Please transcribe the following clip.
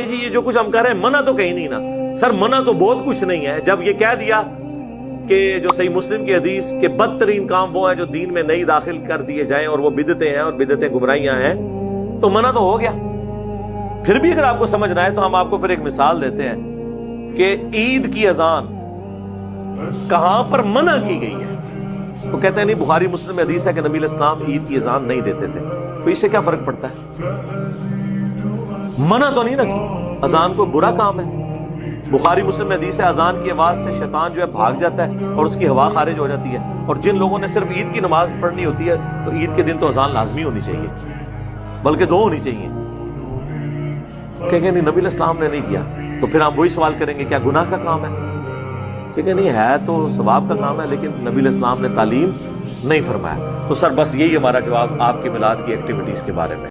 جی یہ جو کچھ ہم کر رہے ہیں منع تو کہیں نہیں نا. سر منع تو بہت کچھ نہیں ہے. جب یہ کہہ دیا کہ جو صحیح مسلم کی حدیث کہ بدترین کام وہ ہیں جو دین میں نئی داخل کر دیے جائیں اور وہ بدعتیں ہیں اور بدعتیں گمراہیاں ہیں, تو منع تو ہو گیا. پھر بھی اگر آپ کو سمجھنا ہے تو ہم آپ کو پھر ایک مثال دیتے ہیں کہ عید کی اذان کہاں پر منع کی گئی ہے. تو کہتے ہیں نہیں بخاری مسلم میں حدیث ہے کہ نبی علیہ السلام عید کی اذان نہیں دیتے تھے. تو اس سے کیا فرق پڑتا ہے؟ منع تو نہیں نہ کی. اذان کوئی برا کام ہے. بخاری مسلم میں حدیث ہے اذان کی آواز سے شیطان جو ہے بھاگ جاتا ہے اور اس کی ہوا خارج ہو جاتی ہے. اور جن لوگوں نے صرف عید کی نماز پڑھنی ہوتی ہے تو عید کے دن تو اذان لازمی ہونی چاہیے, بلکہ 2 ہونی چاہیے. کہیں گے نہیں نبی علیہ السلام نے نہیں کیا. تو پھر ہم وہی سوال کریں گے کیا گناہ کا کام ہے؟ کہ نہیں ہے تو ثواب کا کام ہے, لیکن نبی علیہ السلام نے تعلیم نہیں فرمایا. تو سر بس یہی ہمارا جواب آپ کے میلاد کی ایکٹیویٹیز کے بارے میں.